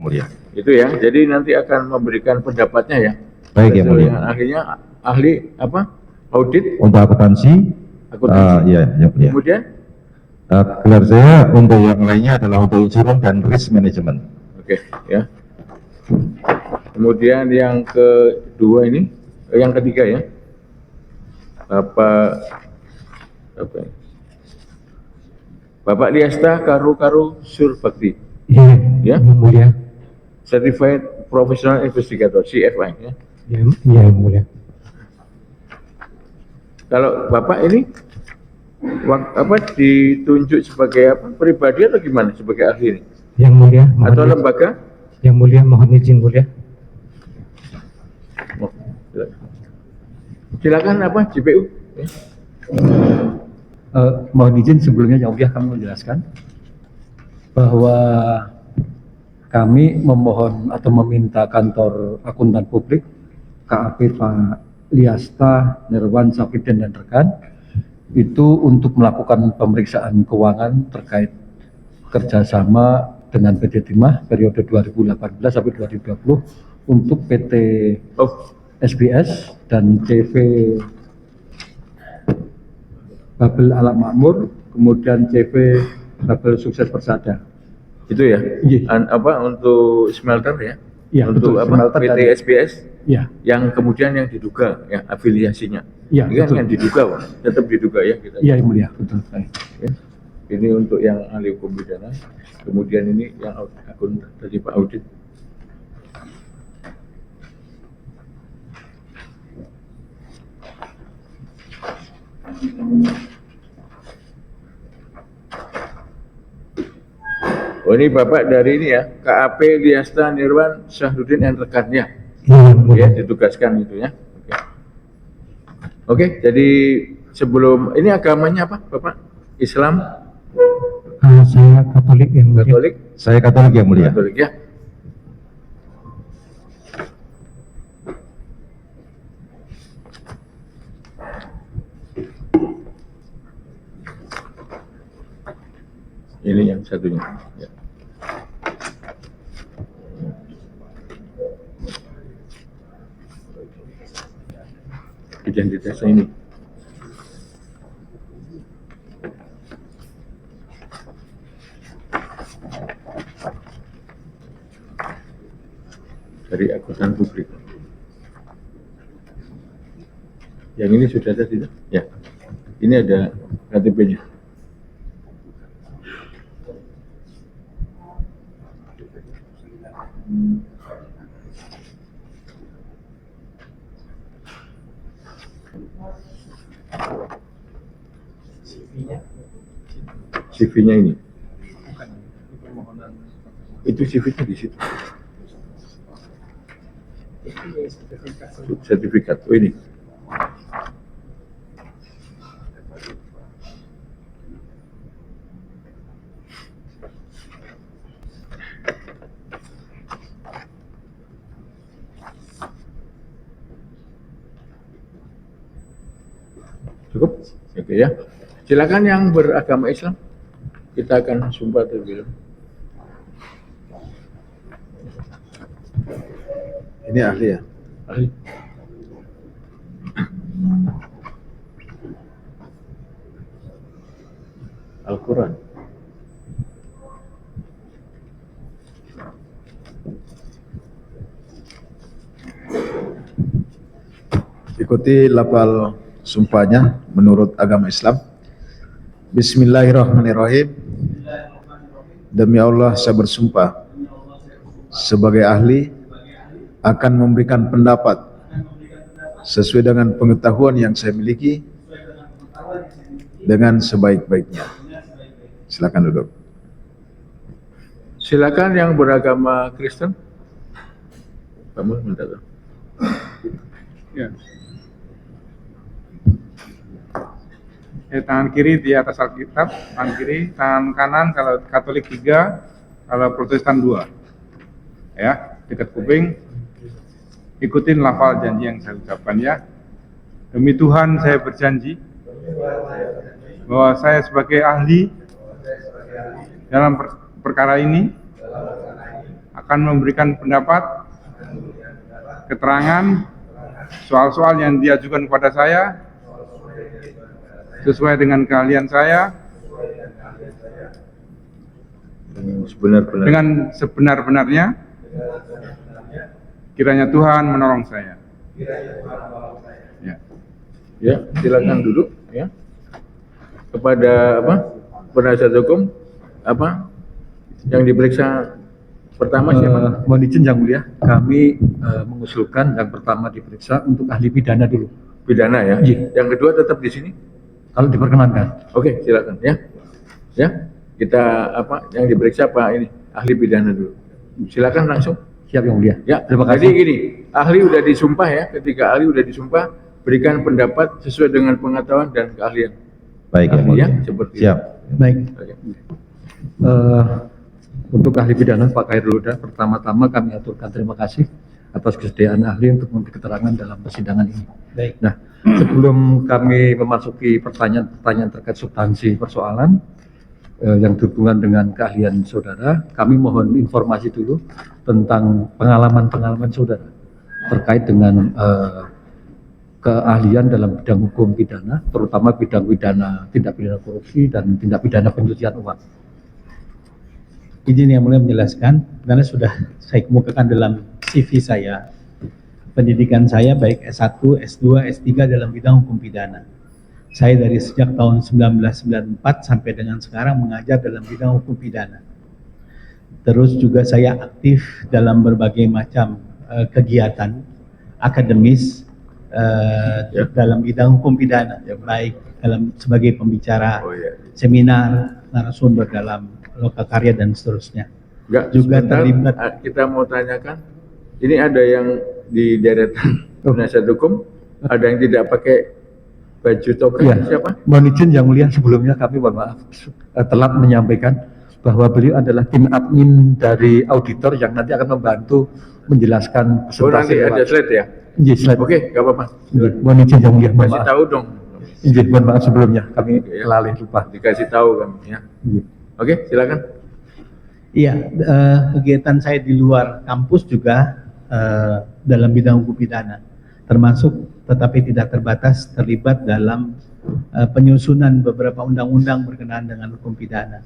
mulia. Itu ya. Jadi nanti akan memberikan pendapatnya ya. Baik, Yang Mulia. Akhirnya ahli apa? Audit. Untuk akuntansi. Iya, Yang Mulia. Kemudian? Gelar saya untuk yang lainnya adalah untuk insurance dan risk management. Oke, ya. Kemudian yang kedua ini, yang ketiga ya. Bapak Liasta Karu Surbakti. Iya, ya. Yang Mulia. Certified Professional Investigator, CFI ya. Iya, Yang Mulia. Kalau Bapak ini ditunjuk sebagai apa? Pribadi atau gimana sebagai ahli ini? Yang Mulia, atau lembaga? Yang Mulia, mohon izin Mulia. Silakan apa JPU? Mohon izin sebelumnya Yang Mulia kami menjelaskan bahwa kami memohon atau meminta kantor akuntan publik KAP Pak Liasta Nirwan Safidin dan rekan itu untuk melakukan pemeriksaan keuangan terkait kerjasama dengan PT Timah periode 2018 sampai 2020 untuk PT SBS dan CV Babel Alam Makmur, kemudian CV Babel Sukses Persada. Itu ya? Untuk smelter ya? Ya, untuk betul, apa? PT SBS? Ya. Yang kemudian yang diduga ya afiliasinya. Ya, ini kan yang diduga, Pak. Tetap diduga ya kita. Iya, Yang Mulia, betul. Ya. Ini untuk yang ahli hukum pidana. Kemudian ini yang akun tadi Pak Audit. Oh ini Bapak dari ini ya, KAP Liasta Nirwan Syahrudin dan rekannya. Ya, ditugaskan itu ya. Oke, jadi sebelum ini agamanya apa, Bapak? Islam? Saya Katolik Yang Mulia. Katolik? Saya Katolik Yang Mulia. Katolik ya. Ini yang satunya. Ya. Identitasnya ini. Dari akuntan publik. Yang ini sudah ada tidak? Ya. Ini ada KTP-nya. CV-nya ini. Itu CV-nya di situ. Sertifikat. Oh ini. Cukup? Oke ya. Silakan yang beragama Islam. Kita akan sumpah terlebih dahulu. Ini ahli ya? Ahli. Al-Quran. Ikuti lafal sumpahnya menurut agama Islam. Bismillahirrahmanirrahim. Demi Allah saya bersumpah sebagai ahli akan memberikan pendapat sesuai dengan pengetahuan yang saya miliki dengan sebaik-baiknya. Silakan duduk. Silakan yang beragama Kristen. Kamu minta tuh. Ya. Tangan kiri di atas Alkitab, tangan kiri, tangan kanan kalau Katolik 3, kalau Protestan 2. Ya, dekat kuping. Ikutin lafal janji yang saya ucapkan ya. Demi Tuhan saya berjanji bahwa saya sebagai ahli dalam perkara ini akan memberikan pendapat, keterangan, soal-soal yang diajukan kepada saya sesuai dengan keahlian saya, dengan sebenar-benarnya. Kiranya Tuhan menolong saya. Ya, silakan duduk ya. Kepada penasihat hukum yang diperiksa pertama siapa? Mohon izin Yang Mulia, kami mengusulkan yang pertama diperiksa untuk ahli pidana dulu. Pidana ya. Iya. Yang kedua tetap di sini. Kalau diperkenankan. Oke, silakan ya. Ya, kita yang diperiksa Pak ini ahli pidana dulu. Silakan langsung. Siap Yang Mulia. Ya, Terima jadi kasih. gini, ahli udah disumpah ya. Ketika ahli udah disumpah, berikan pendapat sesuai dengan pengetahuan dan keahlian. Baik ya, Ahli mulia. seperti Siap. Baik. Oke. Untuk ahli pidana Pak Khairul Huda, pertama-tama kami aturkan terima kasih atas kesediaan ahli untuk memberi keterangan dalam persidangan ini. Baik. Nah, sebelum kami memasuki pertanyaan-pertanyaan terkait substansi persoalan yang berhubungan dengan keahlian saudara, kami mohon informasi dulu tentang pengalaman-pengalaman saudara terkait dengan keahlian dalam bidang hukum pidana, terutama bidang pidana tindak pidana korupsi dan tindak pidana pencucian uang. Izin Yang Mulia menjelaskan, karena sudah saya kemukakan dalam CV saya, pendidikan saya baik S1, S2, S3 dalam bidang hukum pidana. Saya dari sejak tahun 1994 sampai dengan sekarang mengajar dalam bidang hukum pidana. Terus juga saya aktif dalam berbagai macam kegiatan akademis dalam bidang hukum pidana, baik sebagai pembicara, seminar, narasumber dalam lokakarya dan seterusnya. Enggak, Juga sebentar, terlibat. kita mau tanyakan, ini ada yang di deretan penasihat hukum, ada yang tidak pakai baju toga, Ya, siapa? mohon izin Yang Mulia, sebelumnya kami mohon maaf telat menyampaikan bahwa beliau adalah tim admin dari auditor yang nanti akan membantu menjelaskan Oh, nanti ada slide ya? Iya, slide. Oke, nggak apa-apa. Iya, mohon izin Yang Mulia, mohon Kasih maaf. tahu dong. Iya, mohon maaf sebelumnya, kami Oke, ya. lalai lupa. Dikasih tahu kami ya. Iya. Oke, silakan. Iya, kegiatan saya di luar kampus juga dalam bidang hukum pidana, termasuk tetapi tidak terbatas terlibat dalam penyusunan beberapa undang-undang berkenaan dengan hukum pidana.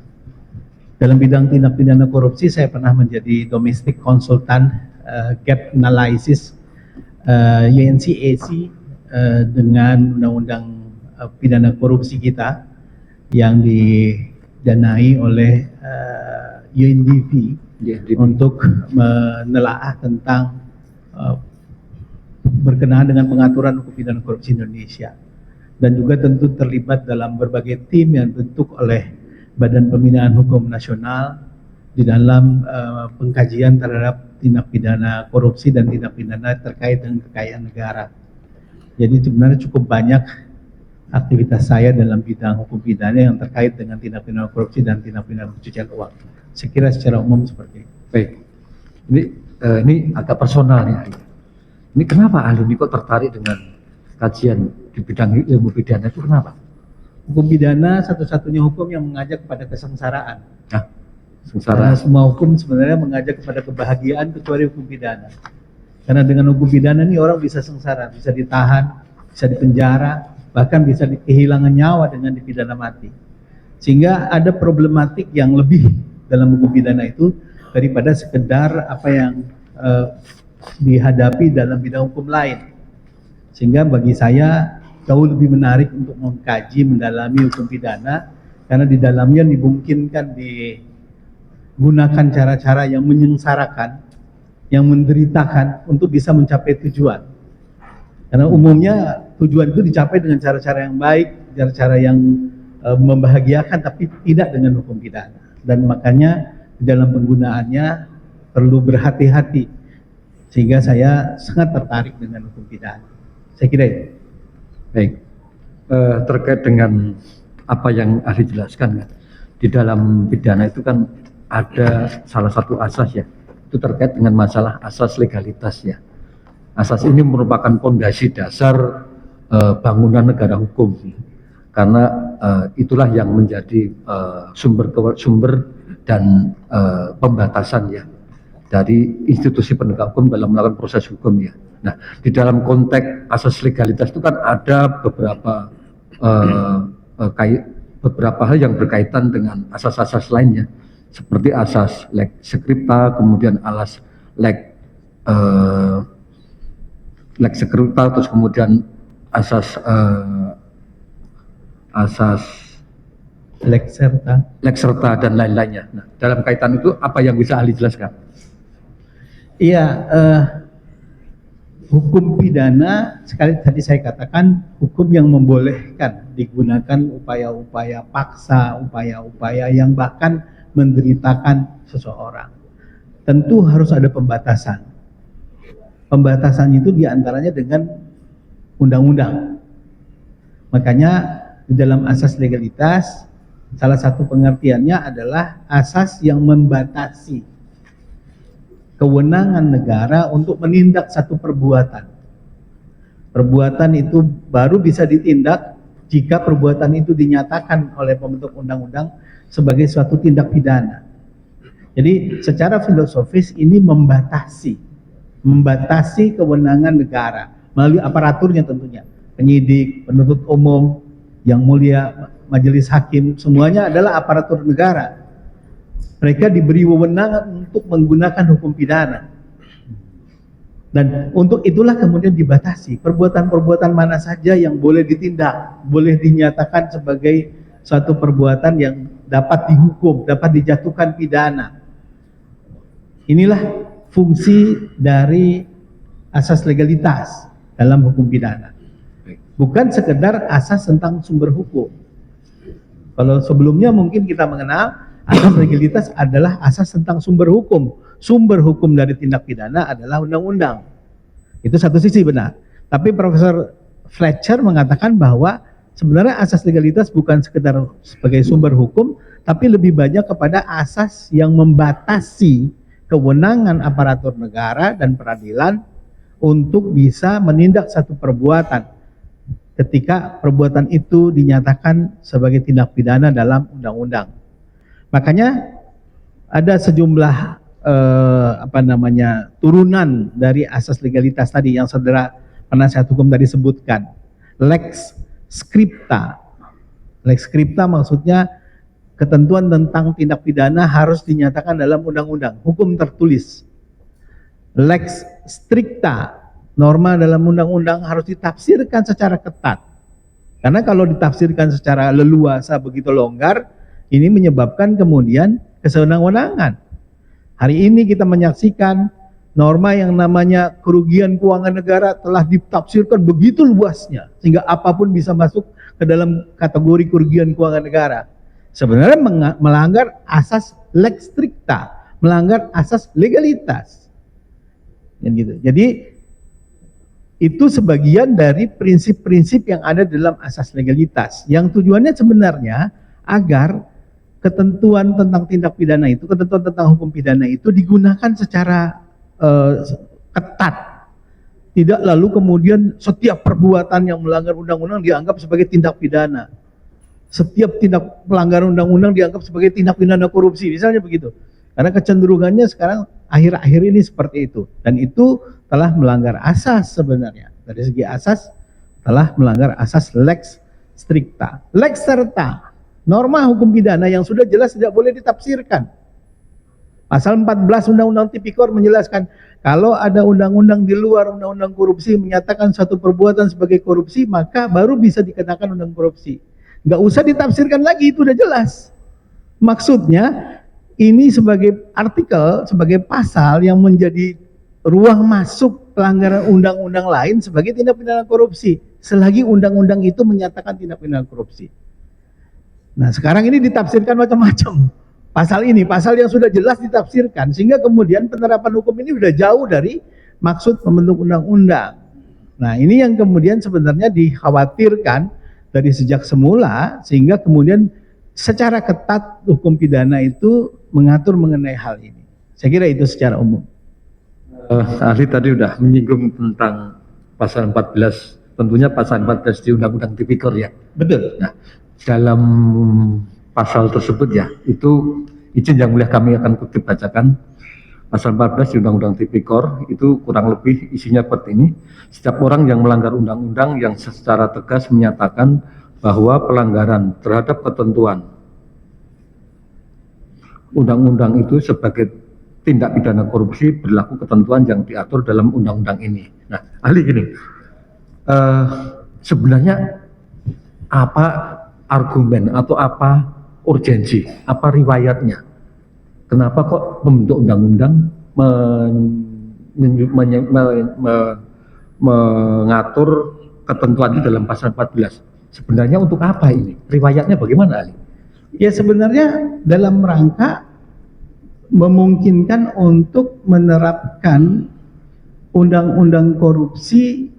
Dalam bidang tindak pidana korupsi, saya pernah menjadi domestic consultant gap analysis UNCAC dengan undang-undang pidana korupsi kita yang didanai oleh UNDP untuk menelaah tentang berkenaan dengan pengaturan hukum pidana korupsi Indonesia, dan juga tentu terlibat dalam berbagai tim yang dibentuk oleh Badan Pembinaan Hukum Nasional di dalam pengkajian terhadap tindak pidana korupsi dan tindak pidana terkait dengan kekayaan negara. Jadi sebenarnya cukup banyak aktivitas saya dalam bidang hukum pidana yang terkait dengan tindak pidana korupsi dan tindak pidana pencucian uang. Saya kira secara umum seperti itu. Baik, ini agak personal nih. Ini kenapa alumni kok tertarik dengan kajian di bidang ilmu pidana itu kenapa? Hukum pidana satu-satunya hukum yang mengajak kepada kesengsaraan. Nah, Karena sengsara. semua hukum sebenarnya mengajak kepada kebahagiaan kecuali hukum pidana. Karena dengan hukum pidana ini orang bisa sengsara, bisa ditahan, bisa dipenjara, bahkan bisa kehilangan nyawa dengan dipidana mati. Sehingga ada problematik yang lebih dalam hukum pidana itu daripada sekedar apa yang dihadapi dalam bidang hukum lain. Sehingga bagi saya jauh lebih menarik untuk mengkaji, mendalami hukum pidana, karena di dalamnya dimungkinkan digunakan cara-cara yang menyengsarakan, yang menderitakan untuk bisa mencapai tujuan. Karena umumnya tujuan itu dicapai dengan cara-cara yang baik, cara-cara yang membahagiakan, tapi tidak dengan hukum pidana. Dan makanya di dalam penggunaannya perlu berhati-hati. Sehingga saya sangat tertarik dengan hukum pidana. Saya kira itu. Baik, terkait dengan apa yang ahli jelaskan kan, di dalam pidana itu kan ada salah satu asas ya, itu terkait dengan masalah asas legalitas ya. Asas ini merupakan fondasi dasar bangunan negara hukum, karena itulah yang menjadi sumber dan pembatasan ya dari institusi penegak hukum dalam melakukan proses hukum ya. Nah, di dalam konteks asas legalitas itu kan ada beberapa hal yang berkaitan dengan asas-asas lainnya, seperti asas lex scripta, kemudian lex scripta, terus kemudian asas Lex serta. dan lain-lainnya. Nah, dalam kaitan itu apa yang bisa ahli jelaskan? Iya, hukum pidana sekali tadi saya katakan hukum yang membolehkan digunakan upaya-upaya paksa, upaya-upaya yang bahkan menderitakan seseorang. Tentu harus ada pembatasan. Pembatasan itu diantaranya dengan undang-undang. Makanya di dalam asas legalitas salah satu pengertiannya adalah asas yang membatasi kewenangan negara untuk menindak satu perbuatan. Perbuatan itu baru bisa ditindak jika perbuatan itu dinyatakan oleh pembentuk undang-undang sebagai suatu tindak pidana. Jadi secara filosofis ini membatasi kewenangan negara melalui aparaturnya tentunya. Penyidik, penuntut umum, yang mulia, majelis hakim, semuanya adalah aparatur negara. Mereka diberi wewenang untuk menggunakan hukum pidana. Dan untuk itulah kemudian dibatasi perbuatan-perbuatan mana saja yang boleh ditindak, boleh dinyatakan sebagai suatu perbuatan yang dapat dihukum, dapat dijatuhkan pidana. Inilah fungsi dari asas legalitas dalam hukum pidana. Bukan sekedar asas tentang sumber hukum. Kalau sebelumnya mungkin kita mengenal asas legalitas adalah asas tentang sumber hukum. Sumber hukum dari tindak pidana adalah undang-undang. Itu satu sisi benar. Tapi Profesor Fletcher mengatakan bahwa sebenarnya asas legalitas bukan sekedar sebagai sumber hukum, tapi lebih banyak kepada asas yang membatasi kewenangan aparatur negara dan peradilan untuk bisa menindak satu perbuatan ketika perbuatan itu dinyatakan sebagai tindak pidana dalam undang-undang. Makanya ada sejumlah turunan dari asas legalitas tadi yang saudara penasihat hukum tadi sebutkan. Lex scripta. Lex scripta maksudnya ketentuan tentang tindak pidana harus dinyatakan dalam undang-undang, hukum tertulis. Lex stricta, norma dalam undang-undang harus ditafsirkan secara ketat. Karena kalau ditafsirkan secara leluasa begitu longgar, ini menyebabkan kemudian kesewenang-wenangan. Hari ini kita menyaksikan norma yang namanya kerugian keuangan negara telah ditafsirkan begitu luasnya, sehingga apapun bisa masuk ke dalam kategori kerugian keuangan negara. Sebenarnya melanggar asas lex stricta, melanggar asas legalitas. Dan gitu. Jadi itu sebagian dari prinsip-prinsip yang ada dalam asas legalitas, yang tujuannya sebenarnya agar ketentuan tentang tindak pidana itu, ketentuan tentang hukum pidana itu digunakan secara ketat. Tidak lalu kemudian setiap perbuatan yang melanggar undang-undang dianggap sebagai tindak pidana. Setiap tindak pelanggaran undang-undang dianggap sebagai tindak pidana korupsi, misalnya begitu. Karena kecenderungannya sekarang akhir-akhir ini seperti itu. Dan itu telah melanggar asas sebenarnya. Dari segi asas telah melanggar asas lex stricta. Lex serta, norma hukum pidana yang sudah jelas tidak boleh ditafsirkan. Pasal 14 Undang-Undang Tipikor menjelaskan kalau ada undang-undang di luar undang-undang korupsi menyatakan suatu perbuatan sebagai korupsi, maka baru bisa dikenakan undang korupsi. Nggak usah ditafsirkan lagi, itu udah jelas. Maksudnya ini sebagai artikel, sebagai pasal yang menjadi ruang masuk pelanggaran undang-undang lain sebagai tindak pidana korupsi, selagi undang-undang itu menyatakan tindak pidana korupsi. Nah sekarang ini ditafsirkan macam-macam. Pasal ini, pasal yang sudah jelas ditafsirkan, sehingga kemudian penerapan hukum ini sudah jauh dari maksud pembentuk undang-undang. Nah ini yang kemudian sebenarnya dikhawatirkan dari sejak semula, sehingga kemudian secara ketat hukum pidana itu mengatur mengenai hal ini. Saya kira itu secara umum. Ahli tadi sudah menyinggung tentang pasal 14, tentunya pasal 14 di Undang-Undang Tipikor ya. Betul. Nah, dalam pasal tersebut ya, itu izin yang mulia kami akan kutip bacakan. Pasal 14 di Undang-Undang Tipikor itu kurang lebih isinya seperti ini. Setiap orang yang melanggar undang-undang yang secara tegas menyatakan bahwa pelanggaran terhadap ketentuan undang-undang itu sebagai tindak pidana korupsi berlaku ketentuan yang diatur dalam undang-undang ini. Nah, ahli gini, sebenarnya apa argumen atau apa urgensi, apa riwayatnya? Kenapa kok pembentuk undang-undang mengatur ketentuan itu dalam pasal 14? Sebenarnya untuk apa ini? Riwayatnya bagaimana, Ali? Ya sebenarnya dalam rangka memungkinkan untuk menerapkan undang-undang korupsi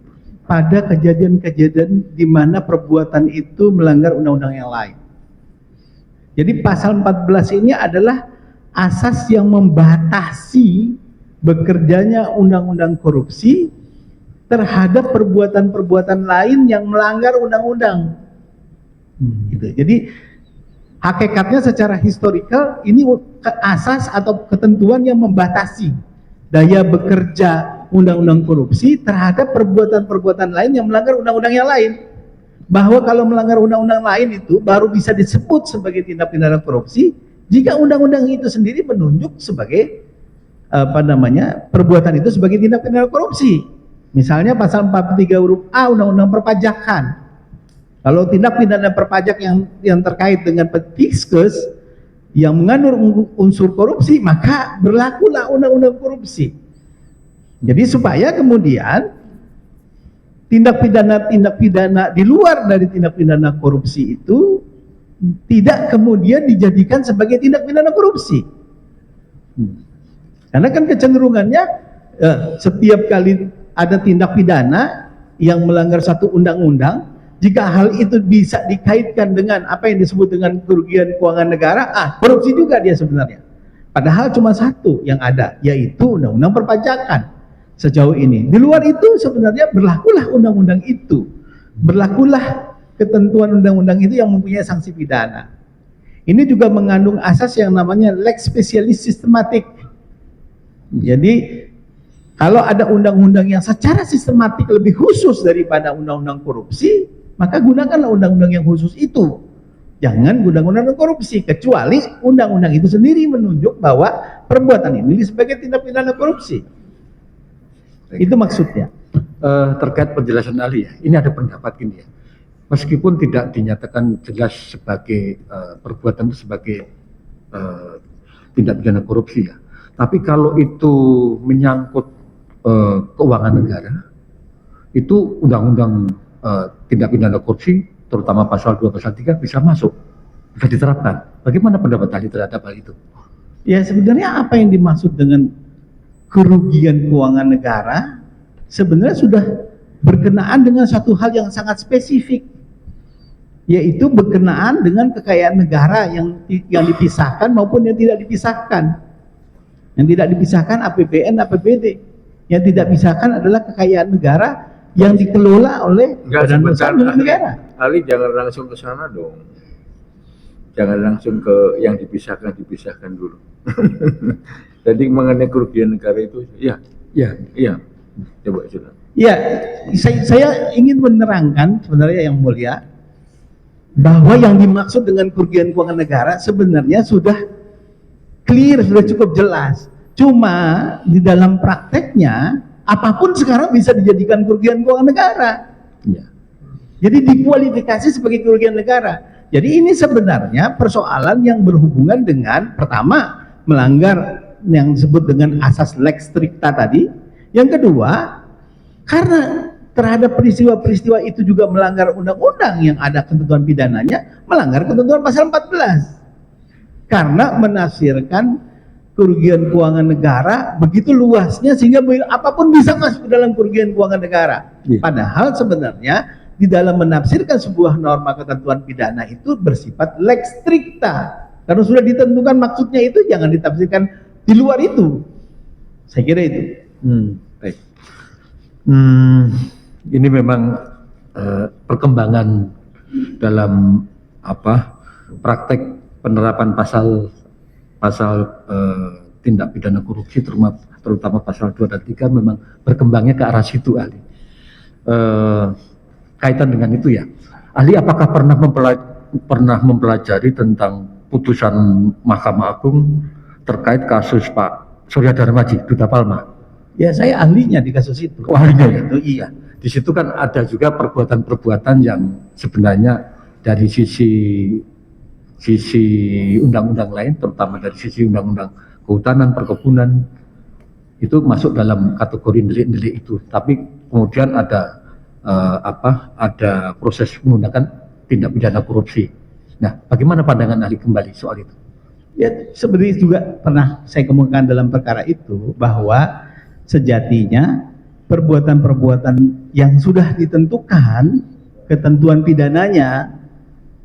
pada kejadian-kejadian di mana perbuatan itu melanggar undang-undang yang lain. Jadi pasal 14 ini adalah asas yang membatasi bekerjanya undang-undang korupsi terhadap perbuatan-perbuatan lain yang melanggar undang-undang. Gitu. Jadi hakikatnya secara historikal ini asas atau ketentuan yang membatasi daya bekerja undang-undang korupsi terhadap perbuatan-perbuatan lain yang melanggar undang-undang yang lain. Bahwa kalau melanggar undang-undang lain itu baru bisa disebut sebagai tindak pidana korupsi jika undang-undang itu sendiri menunjuk sebagai perbuatan itu sebagai tindak pidana korupsi. Misalnya pasal 43 huruf A Undang-Undang Perpajakan. Kalau tindak pidana perpajak yang terkait dengan fiskus yang mengandung unsur korupsi, maka berlakulah undang-undang korupsi. Jadi supaya kemudian tindak pidana di luar dari tindak pidana korupsi itu tidak kemudian dijadikan sebagai tindak pidana korupsi. Karena kan kecenderungannya setiap kali ada tindak pidana yang melanggar satu undang-undang, jika hal itu bisa dikaitkan dengan apa yang disebut dengan kerugian keuangan negara, korupsi juga dia sebenarnya. Padahal cuma satu yang ada, yaitu undang-undang perpajakan sejauh ini. Di luar itu sebenarnya berlakulah undang-undang itu, berlakulah ketentuan undang-undang itu yang mempunyai sanksi pidana. Ini juga mengandung asas yang namanya lex specialis systematic. Jadi kalau ada undang-undang yang secara sistematik lebih khusus daripada undang-undang korupsi, maka gunakanlah undang-undang yang khusus itu. Jangan undang-undang korupsi, kecuali undang-undang itu sendiri menunjuk bahwa perbuatan ini sebagai tindak pidana korupsi. Itu maksudnya. Terkait penjelasan ahli ya, ini ada pendapat gini ya. Meskipun tidak dinyatakan jelas sebagai perbuatan itu sebagai tindak pidana korupsi ya, tapi kalau itu menyangkut keuangan negara, itu undang-undang tindak pidana korupsi, terutama pasal 2 pasal 3 bisa masuk, bisa diterapkan. Bagaimana pendapat ahli terhadap hal itu? Ya sebenarnya apa yang dimaksud dengan kerugian keuangan negara sebenarnya sudah berkenaan dengan satu hal yang sangat spesifik, yaitu berkenaan dengan kekayaan negara yang dipisahkan maupun yang tidak dipisahkan. Yang tidak dipisahkan APBN, APBD. Yang tidak dipisahkan adalah kekayaan negara yang dikelola oleh badan usaha milik negara. Ali jangan langsung ke sana dong. Jangan langsung ke yang dipisahkan dulu. Jadi mengenai kerugian negara itu, iya. Coba sudah. Ya, saya ingin menerangkan sebenarnya yang mulia bahwa yang dimaksud dengan kerugian keuangan negara sebenarnya sudah clear, sudah cukup jelas. Cuma di dalam prakteknya apapun sekarang bisa dijadikan kerugian keuangan negara. Ya. Jadi dikualifikasi sebagai kerugian negara. Jadi ini sebenarnya persoalan yang berhubungan dengan pertama melanggar yang disebut dengan asas lex stricta tadi. Yang kedua, karena terhadap peristiwa-peristiwa itu juga melanggar undang-undang yang ada ketentuan pidananya, melanggar ketentuan pasal 14. Karena menafsirkan kerugian keuangan negara begitu luasnya sehingga apapun bisa masuk dalam kerugian keuangan negara. Padahal sebenarnya di dalam menafsirkan sebuah norma ketentuan pidana itu bersifat lex stricta. Karena sudah ditentukan maksudnya itu, jangan ditafsirkan di luar itu. Saya kira itu. Baik. Ini memang perkembangan dalam tindak pidana korupsi, terutama pasal 2 dan 3 memang berkembangnya ke arah situ, ahli. Kaitan dengan itu ya, ahli apakah pernah mempelajari tentang putusan Mahkamah Agung terkait kasus Pak Surya Dharmaji, Duta Palma? Ya saya ahlinya di kasus itu. Oh, ahlinya ya? Itu iya. Di situ kan ada juga perbuatan-perbuatan yang sebenarnya dari sisi undang-undang lain, terutama dari sisi undang-undang kehutanan, perkebunan, itu masuk dalam kategori delik-delik itu. Tapi kemudian ada ada proses menggunakan tindak pidana korupsi. Nah, bagaimana pandangan ahli kembali soal itu? Ya sebenarnya juga pernah saya kemukakan dalam perkara itu bahwa sejatinya perbuatan-perbuatan yang sudah ditentukan ketentuan pidananya,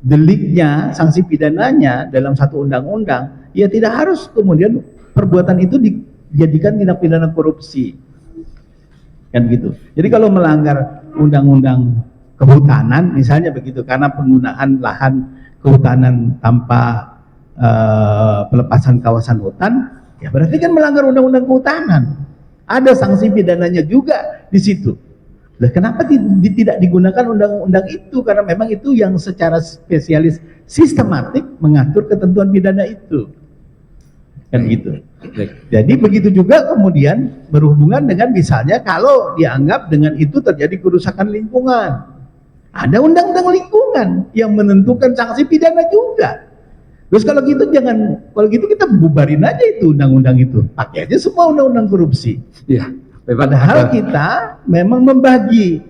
deliknya, sanksi pidananya dalam satu undang-undang, ya tidak harus kemudian perbuatan itu dijadikan tindak pidana korupsi. Kan gitu. Jadi kalau melanggar undang-undang kehutanan misalnya begitu, karena penggunaan lahan kehutanan tanpa pelepasan kawasan hutan, ya berarti kan melanggar undang-undang kehutanan. Ada sanksi pidananya juga di situ. Nah, kenapa tidak digunakan undang-undang itu? Karena memang itu yang secara spesialis sistematik mengatur ketentuan pidana itu. Kan gitu. Jadi begitu juga kemudian berhubungan dengan misalnya kalau dianggap dengan itu terjadi kerusakan lingkungan. Ada undang-undang lingkungan yang menentukan sanksi pidana juga. Terus kalau gitu kalau gitu kita bubarin aja itu undang-undang itu. Pakai aja semua undang-undang korupsi. Iya. Padahal kita memang membagi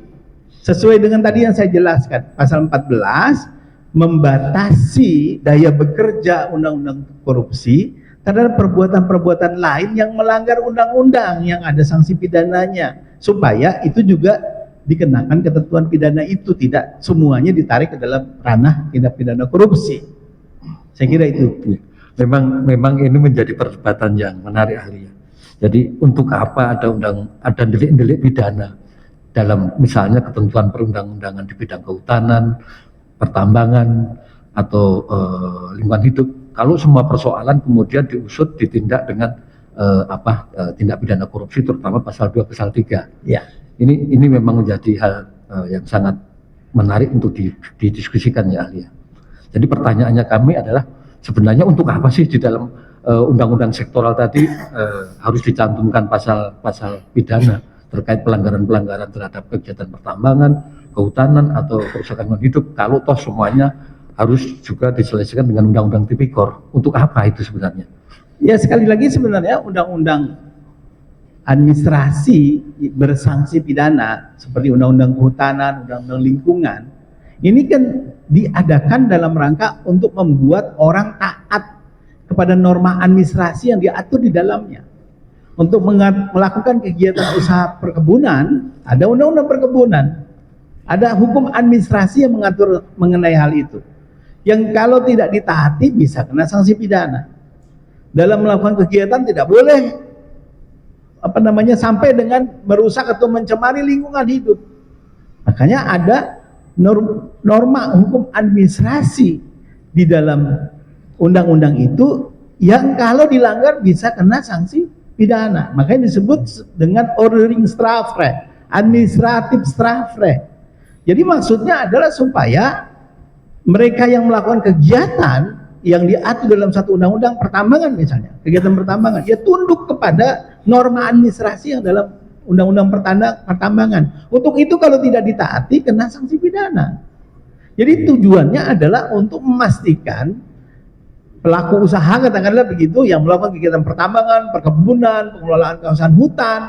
sesuai dengan tadi yang saya jelaskan. Pasal 14 membatasi daya bekerja undang-undang korupsi terhadap perbuatan-perbuatan lain yang melanggar undang-undang yang ada sanksi pidananya. Supaya itu juga dikenakan ketentuan pidana itu, tidak semuanya ditarik ke dalam ranah tindak pidana korupsi. Saya kira itu. Memang ini menjadi perdebatan yang menarik, ahli. Jadi untuk apa ada delik-delik pidana dalam misalnya ketentuan perundang-undangan di bidang kehutanan, pertambangan atau lingkungan hidup. Kalau semua persoalan kemudian diusut ditindak dengan tindak pidana korupsi, terutama pasal 2 pasal 3. Ya. Ini memang menjadi hal yang sangat menarik untuk didiskusikan ya, ahli. Jadi pertanyaannya kami adalah sebenarnya untuk apa sih di dalam undang-undang sektoral tadi harus dicantumkan pasal-pasal pidana terkait pelanggaran-pelanggaran terhadap kegiatan pertambangan, kehutanan atau kerusakan lingkungan hidup, kalau toh semuanya harus juga diselesaikan dengan undang-undang tipikor. Untuk apa itu sebenarnya? Ya sekali lagi sebenarnya undang-undang administrasi bersanksi pidana seperti undang-undang kehutanan, undang-undang lingkungan, ini kan diadakan dalam rangka untuk membuat orang taat kepada norma administrasi yang diatur di dalamnya. Untuk melakukan kegiatan usaha perkebunan, ada undang-undang perkebunan, ada hukum administrasi yang mengatur mengenai hal itu. Yang kalau tidak ditaati bisa kena sanksi pidana. Dalam melakukan kegiatan tidak boleh sampai dengan merusak atau mencemari lingkungan hidup. Makanya ada norma hukum administrasi di dalam undang-undang itu yang kalau dilanggar bisa kena sanksi pidana. Makanya disebut dengan ordering strafrecht, administratif strafrecht. Jadi maksudnya adalah supaya mereka yang melakukan kegiatan yang diatur dalam satu undang-undang pertambangan misalnya, kegiatan pertambangan, ya tunduk kepada norma administrasi yang dalam undang-undang pertambangan. Untuk itu kalau tidak ditaati kena sanksi pidana. Jadi tujuannya adalah untuk memastikan pelaku usaha, katakanlah begitu, yang melakukan kegiatan pertambangan, perkebunan, pengelolaan kawasan hutan,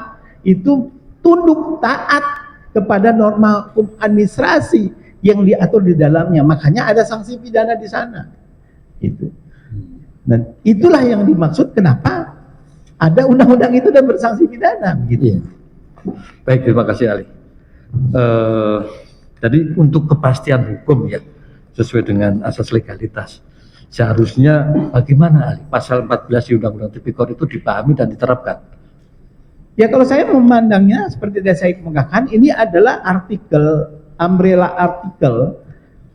itu tunduk taat kepada norma hukum administrasi yang diatur di dalamnya. Makanya ada sanksi pidana di sana. Itu. Dan itulah yang dimaksud kenapa ada undang-undang itu dan bersanksi pidana. Gitu. Baik, terima kasih ahli. Jadi untuk kepastian hukum ya, sesuai dengan asas legalitas, seharusnya bagaimana ahli pasal 14 di Undang-Undang Tipikor itu dipahami dan diterapkan? Ya kalau saya memandangnya seperti yang saya kemukakan, ini adalah artikel, umbrella artikel,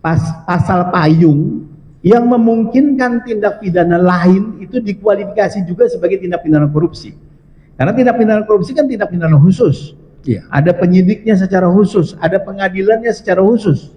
pasal payung yang memungkinkan tindak pidana lain itu dikualifikasi juga sebagai tindak pidana korupsi. Karena tindak pidana korupsi kan tindak pidana khusus. Iya. Ada penyidiknya secara khusus, ada pengadilannya secara khusus.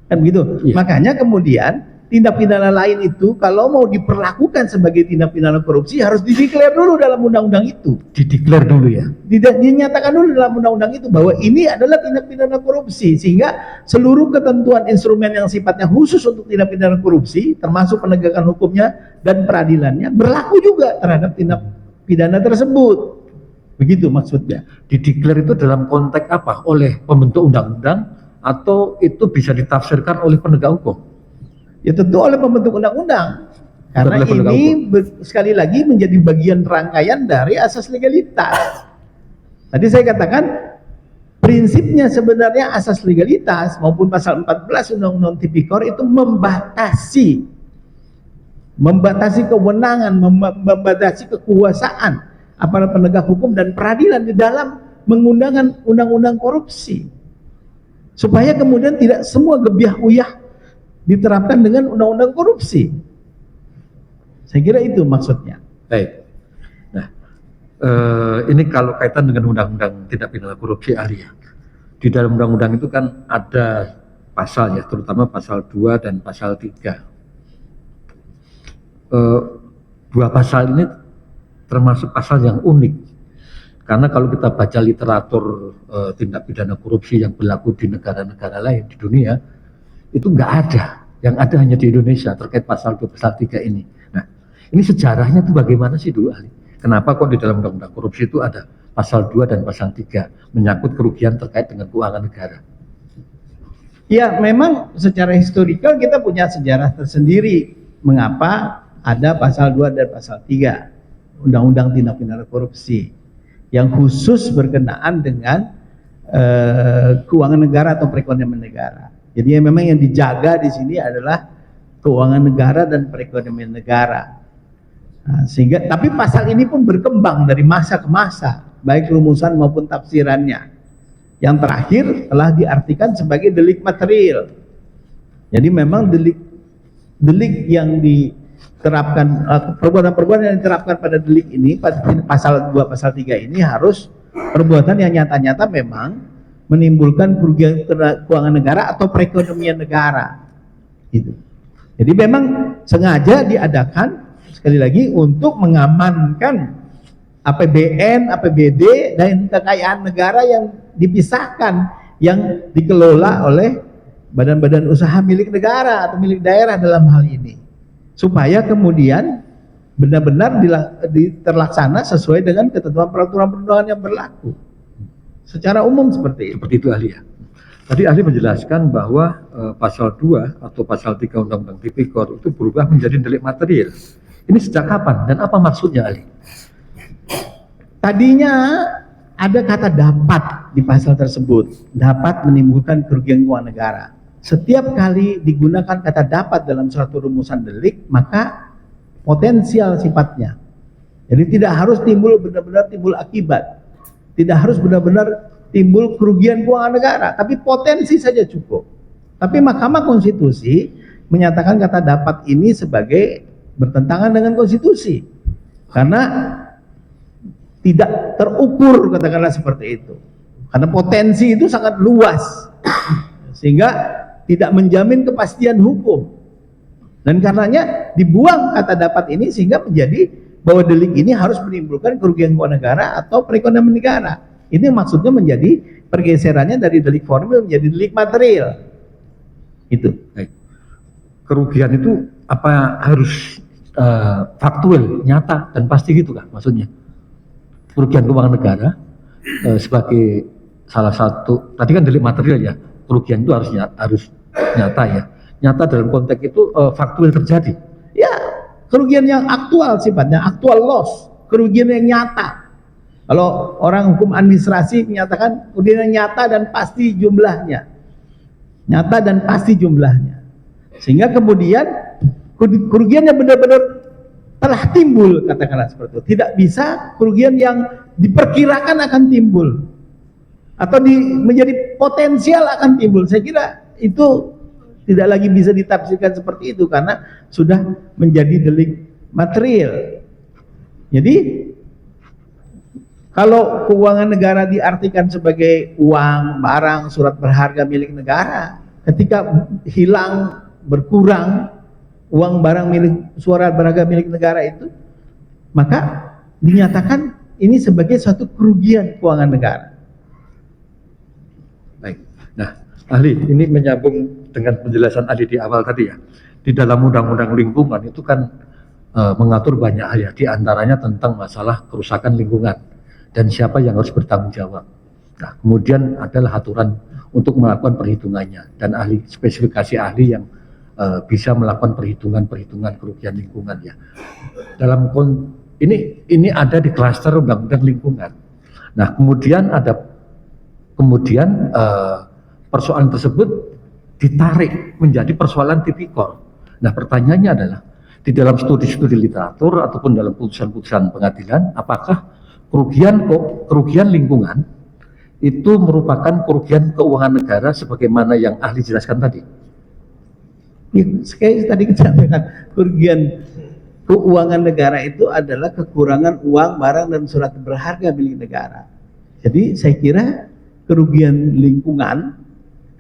Kan begitu. Iya. Makanya kemudian tindak pidana lain itu kalau mau diperlakukan sebagai tindak pidana korupsi harus dideklar dulu dalam undang-undang itu. Dideklar dulu ya. Dinyatakan dulu dalam undang-undang itu bahwa ini adalah tindak pidana korupsi, sehingga seluruh ketentuan instrumen yang sifatnya khusus untuk tindak pidana korupsi termasuk penegakan hukumnya dan peradilannya berlaku juga terhadap tindak pidana tersebut. Begitu maksudnya. Dideklar itu dalam konteks apa? Oleh pembentuk undang-undang atau itu bisa ditafsirkan oleh penegak hukum? Ya tentu oleh pembentuk undang-undang. Karena Oleh penegak ini sekali lagi menjadi bagian rangkaian dari asas legalitas. Tadi saya katakan prinsipnya sebenarnya asas legalitas maupun pasal 14 Undang-Undang Tipikor itu membatasi kewenangan, membatasi kekuasaan aparat penegak hukum dan peradilan di dalam menggunakan undang-undang korupsi. Supaya kemudian tidak semua gebiah uyah diterapkan dengan undang-undang korupsi. Saya kira itu maksudnya. Baik. Nah, ini kalau kaitan dengan undang-undang tindak pidana korupsi ahli ya. Di dalam undang-undang itu kan ada pasal ya, terutama pasal 2 dan pasal 3. Dua pasal ini termasuk pasal yang unik. Karena kalau kita baca literatur tindak pidana korupsi yang berlaku di negara-negara lain di dunia, itu nggak ada. Yang ada hanya di Indonesia terkait pasal 2 pasal 3 ini. Nah, ini sejarahnya itu bagaimana sih dulu ahli? Kenapa kok di dalam undang-undang korupsi itu ada pasal 2 dan pasal 3 menyangkut kerugian terkait dengan keuangan negara? Ya, memang secara historikal kita punya sejarah tersendiri mengapa ada pasal 2 dan pasal 3 Undang-Undang Tindak Pidana Korupsi yang khusus berkenaan dengan keuangan negara atau perekonomian negara. Jadi memang yang dijaga di sini adalah keuangan negara dan perekonomian negara. Nah, sehingga tapi pasal ini pun berkembang dari masa ke masa, baik rumusan maupun tafsirannya. Yang terakhir telah diartikan sebagai delik material. Jadi memang delik yang diterapkan, perbuatan-perbuatan yang diterapkan pada delik ini, pasal 2 pasal 3 ini harus perbuatan yang nyata-nyata memang menimbulkan kerugian keuangan negara atau perekonomian negara. Gitu. Jadi memang sengaja diadakan sekali lagi untuk mengamankan APBN, APBD dan kekayaan negara yang dipisahkan, yang dikelola oleh badan-badan usaha milik negara atau milik daerah dalam hal ini, supaya kemudian benar-benar terlaksana sesuai dengan ketentuan peraturan perundangan yang berlaku secara umum seperti itu. Seperti itu ahli ya. Tadi ahli menjelaskan bahwa pasal 2 atau pasal 3 Undang-Undang Tipikor itu berubah menjadi delik material. Ini sejak kapan dan apa maksudnya ahli? Tadinya ada kata dapat di pasal tersebut, dapat menimbulkan kerugian keuangan negara. Setiap kali digunakan kata dapat dalam suatu rumusan delik, maka potensial sifatnya. Jadi tidak harus benar-benar timbul akibat. Tidak harus benar-benar timbul kerugian keuangan negara, tapi potensi saja cukup. Tapi Mahkamah Konstitusi menyatakan kata dapat ini sebagai bertentangan dengan konstitusi. Karena tidak terukur, katakanlah seperti itu. Karena potensi itu sangat luas. Sehingga tidak menjamin kepastian hukum. Dan karenanya dibuang kata dapat ini sehingga menjadi bahwa delik ini harus menimbulkan kerugian keuangan negara atau perekonomian negara. Ini maksudnya menjadi pergeserannya dari delik formil menjadi delik material. Itu. Baik. Kerugian itu apa harus faktual, nyata dan pasti gitu kah maksudnya? Kerugian keuangan negara sebagai salah satu, tadi kan delik material ya, kerugian itu harus nyata ya. Nyata dalam konteks itu faktual terjadi. Ya, kerugian yang aktual sifatnya, actual loss, kerugian yang nyata. Kalau orang hukum administrasi menyatakan kerugian yang nyata dan pasti jumlahnya. Nyata dan pasti jumlahnya. Sehingga kemudian kerugian yang benar-benar telah timbul, katakanlah seperti itu. Tidak bisa kerugian yang diperkirakan akan timbul atau menjadi potensial akan timbul. Saya kira itu Tidak lagi bisa ditafsirkan seperti itu karena sudah menjadi delik material. Jadi kalau keuangan negara diartikan sebagai uang, barang, surat berharga milik negara, ketika hilang, berkurang uang, barang milik, surat berharga milik negara itu, maka dinyatakan ini sebagai suatu kerugian keuangan negara. Baik. Nah, ahli, ini menyambung dengan penjelasan ahli di awal tadi ya. Di dalam undang-undang lingkungan itu kan mengatur banyak hal ya, di antaranya tentang masalah kerusakan lingkungan dan siapa yang harus bertanggung jawab. Nah, kemudian adalah aturan untuk melakukan perhitungannya dan ahli, spesifikasi ahli yang bisa melakukan perhitungan kerugian lingkungan ya. Dalam ini ada di klaster undang-undang lingkungan. Nah, kemudian persoalan tersebut ditarik menjadi persoalan tipikor. Nah, pertanyaannya adalah di dalam studi-studi literatur ataupun dalam putusan-putusan pengadilan, apakah kerugian lingkungan itu merupakan kerugian keuangan negara sebagaimana yang ahli jelaskan tadi? Ya, sekali tadi kita sampaikan, kerugian keuangan negara itu adalah kekurangan uang, barang, dan surat berharga milik negara. Jadi saya kira kerugian lingkungan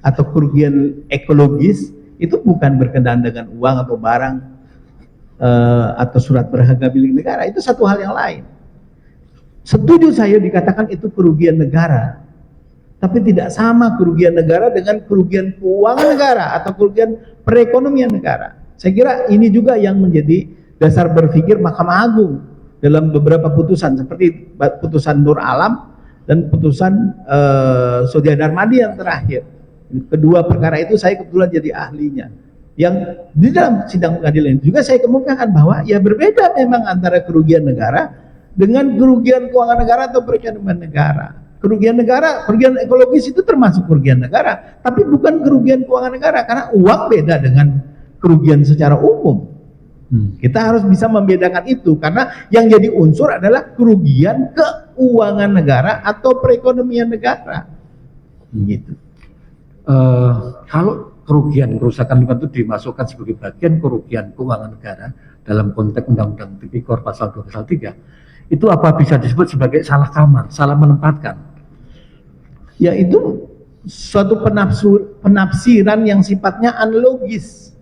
atau kerugian ekologis itu bukan berkenaan dengan uang atau barang atau surat berharga milik negara, itu satu hal yang lain. Setuju saya dikatakan itu kerugian negara, tapi tidak sama kerugian negara dengan kerugian keuangan negara atau kerugian perekonomian negara. Saya kira ini juga yang menjadi dasar berpikir Mahkamah Agung dalam beberapa putusan seperti putusan Nur Alam dan putusan Sodja Darmadi yang terakhir. Kedua perkara itu saya kebetulan jadi ahlinya. Yang di dalam sidang pengadilan juga saya kemukakan bahwa ya berbeda memang antara kerugian negara dengan kerugian keuangan negara atau perekonomian negara. Kerugian negara, kerugian ekologis itu termasuk kerugian negara, tapi bukan kerugian keuangan negara karena uang beda dengan kerugian secara umum. Kita harus bisa membedakan itu karena yang jadi unsur adalah kerugian keuangan negara atau perekonomian negara. Gitu. Kalau kerusakan lingkungan itu dimasukkan sebagai bagian kerugian keuangan negara dalam konteks Undang-Undang Tipikor pasal 2 pasal 3, itu apa bisa disebut sebagai salah kamar, salah menempatkan? Ya itu suatu penafsiran yang sifatnya analogis.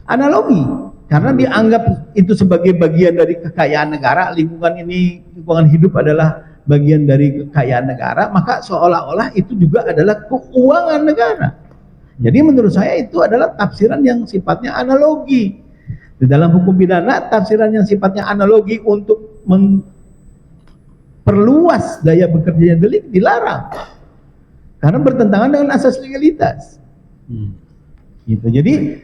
Analogi, karena dianggap itu sebagai bagian dari kekayaan negara, lingkungan hidup adalah bagian dari kekayaan negara, maka seolah-olah itu juga adalah keuangan negara. Jadi menurut saya itu adalah tafsiran yang sifatnya analogi. Di dalam hukum pidana, tafsiran yang sifatnya analogi untuk memperluas daya bekerjanya delik dilarang. Karena bertentangan dengan asas legalitas. Gitu. Jadi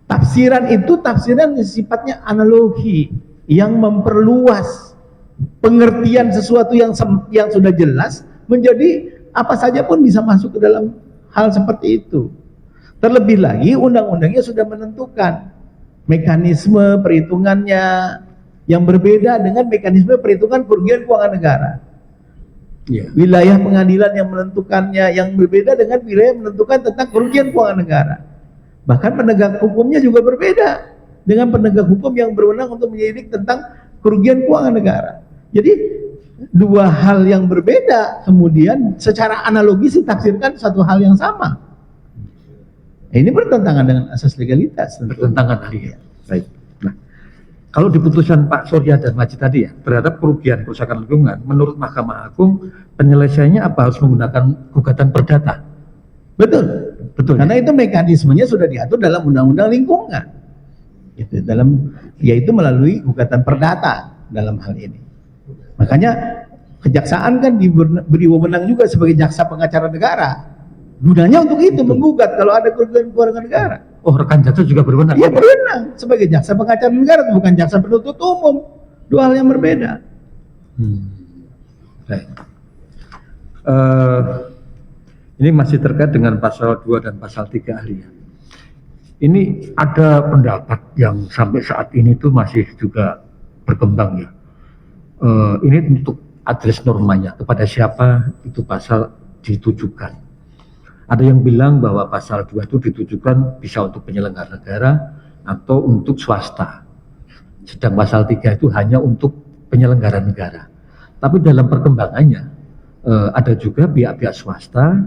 tafsiran itu tafsiran yang sifatnya analogi yang memperluas pengertian sesuatu yang sudah jelas menjadi apa saja pun bisa masuk ke dalam hal seperti itu. Terlebih lagi undang-undangnya sudah menentukan mekanisme perhitungannya yang berbeda dengan mekanisme perhitungan kerugian keuangan negara. Wilayah pengadilan yang menentukannya yang berbeda dengan wilayah yang menentukan tentang kerugian keuangan negara. Bahkan penegak hukumnya juga berbeda dengan penegak hukum yang berwenang untuk menyelidik tentang kerugian keuangan negara. Jadi dua hal yang berbeda kemudian secara analogis ditafsirkan satu hal yang sama. Ini bertentangan dengan asas legalitas. Bertentangan tadi ya. Baik. Nah, kalau di putusan Pak Surya Darmaji tadi ya terhadap kerusakan lingkungan, menurut Mahkamah Agung penyelesaiannya apa, harus menggunakan gugatan perdata? Betul. Karena itu mekanismenya sudah diatur dalam Undang-Undang Lingkungan. Yaitu melalui gugatan perdata dalam hal ini. Makanya kejaksaan kan diberi wewenang juga sebagai jaksa pengacara negara. Gunanya untuk itu menggugat kalau ada kerugian keuangan negara. Oh, rekan jaksa juga berwenang? Iya, berwenang sebagai jaksa pengacara negara, bukan jaksa penuntut umum. Dua hal yang berbeda. Baik. Ini masih terkait dengan pasal 2 dan pasal 3 ahli ya. Ini ada pendapat yang sampai saat ini tuh masih juga berkembang ya. Ini untuk address normanya kepada siapa itu pasal ditujukan. Ada yang bilang bahwa pasal 2 itu ditujukan bisa untuk penyelenggara negara atau untuk swasta. Sedang pasal 3 itu hanya untuk penyelenggara negara. Tapi dalam perkembangannya ada juga pihak-pihak swasta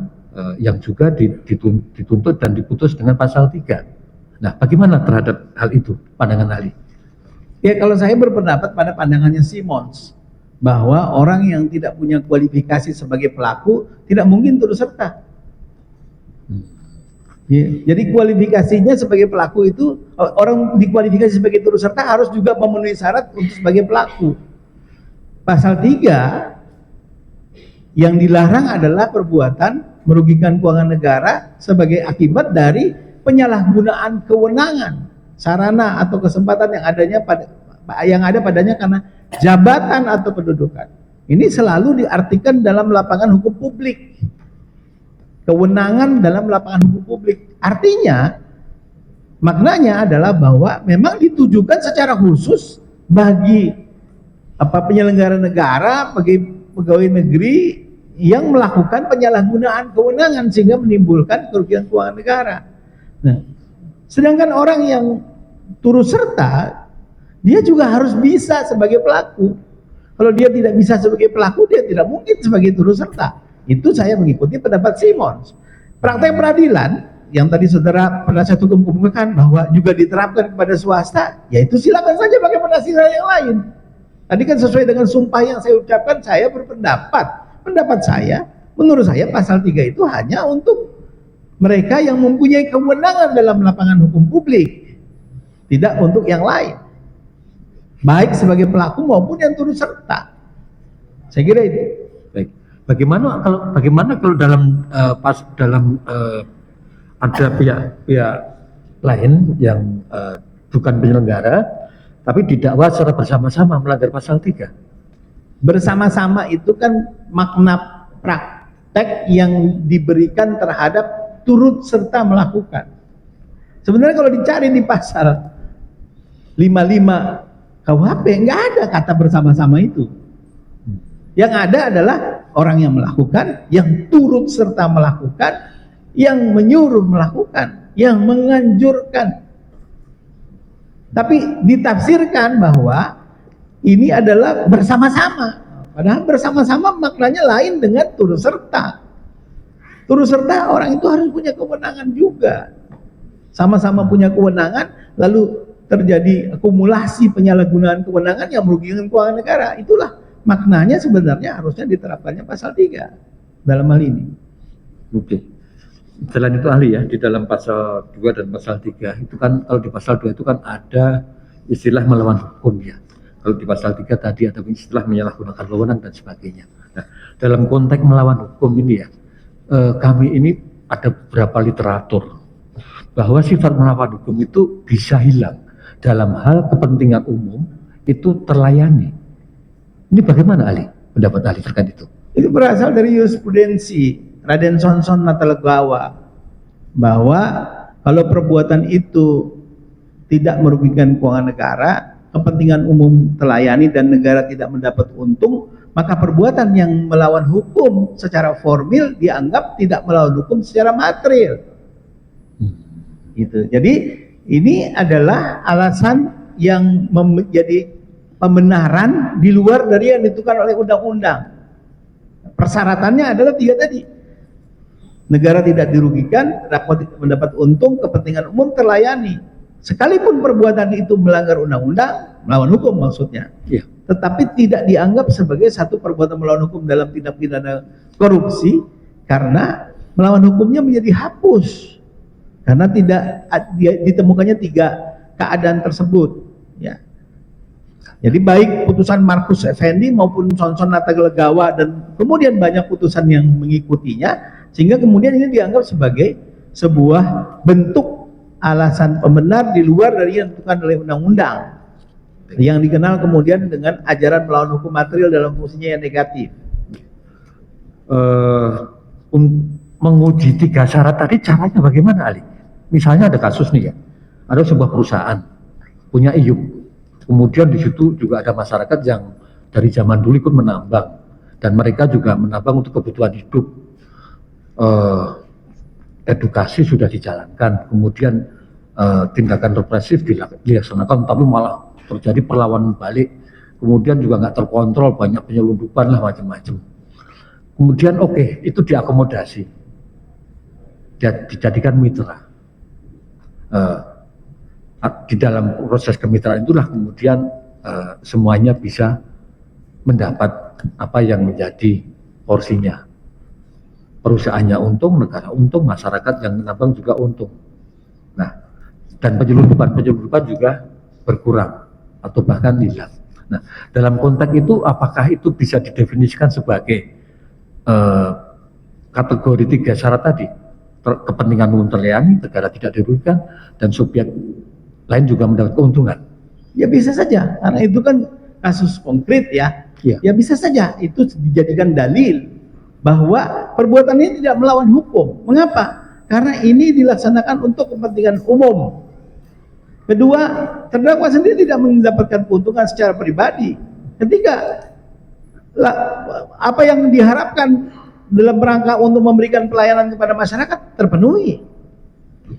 yang juga dituntut dan diputus dengan pasal 3. Nah, bagaimana terhadap hal itu, pandangan ahli? Ya, kalau saya berpendapat pada pandangannya Simons, bahwa orang yang tidak punya kualifikasi sebagai pelaku tidak mungkin turut serta. Ya, jadi kualifikasinya sebagai pelaku itu, orang dikualifikasi sebagai turut serta harus juga memenuhi syarat untuk sebagai pelaku. Pasal 3 yang dilarang adalah perbuatan merugikan keuangan negara sebagai akibat dari penyalahgunaan kewenangan, sarana atau kesempatan yang ada padanya karena jabatan atau kedudukan. Ini selalu diartikan dalam lapangan hukum publik. Kewenangan dalam lapangan hukum publik. Artinya, maknanya adalah bahwa memang ditujukan secara khusus bagi penyelenggara negara, bagi pegawai negeri yang melakukan penyalahgunaan kewenangan sehingga menimbulkan kerugian keuangan negara. Nah, sedangkan orang yang turut serta, dia juga harus bisa sebagai pelaku. Kalau dia tidak bisa sebagai pelaku, dia tidak mungkin sebagai turut serta. Itu saya mengikuti pendapat Simons. Praktek peradilan yang tadi saudara penasihat hukum kemukakan bahwa juga diterapkan kepada swasta, yaitu silakan saja pakai penasihat yang lain. Tadi kan sesuai dengan sumpah yang saya ucapkan, saya pendapat saya, menurut saya pasal 3 itu hanya untuk mereka yang mempunyai kewenangan dalam lapangan hukum publik, tidak untuk yang lain, baik sebagai pelaku maupun yang turut serta. Saya kira itu. Baik. Bagaimana kalau dalam ada pihak lain yang bukan penyelenggara tapi didakwa secara bersama-sama melanggar pasal 3? Bersama-sama itu kan makna praktek yang diberikan terhadap turut serta melakukan. Sebenarnya kalau dicari di pasal 55 KUHP nggak ada kata bersama-sama itu. Yang ada adalah orang yang melakukan, yang turut serta melakukan, yang menyuruh melakukan, yang menganjurkan. Tapi ditafsirkan bahwa ini adalah bersama-sama. Padahal bersama-sama maknanya lain dengan turut serta. Turut serta orang itu harus punya kewenangan juga. Sama-sama punya kewenangan, lalu terjadi akumulasi penyalahgunaan kewenangan yang merugikan keuangan negara. Itulah maknanya sebenarnya harusnya diterapkannya pasal 3 dalam hal ini. Oke. Selain itu ahli ya, di dalam pasal 2 dan pasal 3 itu kan, kalau di pasal 2 itu kan ada istilah melawan hukum ya. Kalau di pasal 3 tadi ada istilah menyalahgunakan wewenang dan sebagainya. Nah, dalam konteks melawan hukum ini ya, kami ini ada beberapa literatur bahwa sifat melawan hukum itu bisa hilang dalam hal kepentingan umum itu terlayani. Ini bagaimana ahli? Pendapat ahli terkait itu? Itu berasal dari jurisprudensi Raden Sonson Natalegawa, bahwa kalau perbuatan itu tidak merugikan keuangan negara, kepentingan umum terlayani dan negara tidak mendapat untung, maka perbuatan yang melawan hukum secara formil dianggap tidak melawan hukum secara material. Gitu. Jadi ini adalah alasan yang menjadi pembenaran di luar dari yang ditentukan oleh undang-undang. Persyaratannya adalah 3 tadi. Negara tidak dirugikan, dapat mendapat untung, kepentingan umum terlayani. Sekalipun perbuatan itu melanggar undang-undang, melawan hukum maksudnya. Iya. Tetapi tidak dianggap sebagai satu perbuatan melawan hukum dalam tindak pidana korupsi, karena melawan hukumnya menjadi hapus. Karena tidak ditemukannya 3 keadaan tersebut. Ya. Jadi baik putusan Markus Effendi maupun Sonson Natalegawa dan kemudian banyak putusan yang mengikutinya, sehingga kemudian ini dianggap sebagai sebuah bentuk alasan pembenar di luar dari yang ditentukan oleh undang-undang, yang dikenal kemudian dengan ajaran melawan hukum material dalam fungsinya yang negatif. Menguji 3 syarat tadi caranya bagaimana ahli? Misalnya ada kasus nih ya, ada sebuah perusahaan punya IUP. Kemudian di situ juga ada masyarakat yang dari zaman dulu ikut menambang, dan mereka juga menambang untuk kebutuhan hidup. edukasi sudah dijalankan, kemudian tindakan represif dilaksanakan, tapi malah terjadi perlawanan balik, kemudian juga nggak terkontrol, banyak penyelundupan lah macam-macam. Kemudian oke, itu diakomodasi, dijadikan mitra. Di dalam proses kemitraan itulah kemudian semuanya bisa mendapat apa yang menjadi porsinya. Perusahaannya untung, negara untung, masyarakat yang menambang juga untung. Nah, dan penyelundupan juga berkurang atau bahkan hilang. Nah, dalam konteks itu apakah itu bisa didefinisikan sebagai kategori 3 syarat tadi? Kepentingan umum terlayani, negara tidak dirugikan, dan subjek lain juga mendapat keuntungan. Ya bisa saja, karena itu kan kasus konkret ya. Ya. Ya bisa saja itu dijadikan dalil bahwa perbuatan ini tidak melawan hukum. Mengapa? Karena ini dilaksanakan untuk kepentingan umum. Kedua, terdakwa sendiri tidak mendapatkan keuntungan secara pribadi. Ketiga, apa yang diharapkan dalam rangka untuk memberikan pelayanan kepada masyarakat terpenuhi.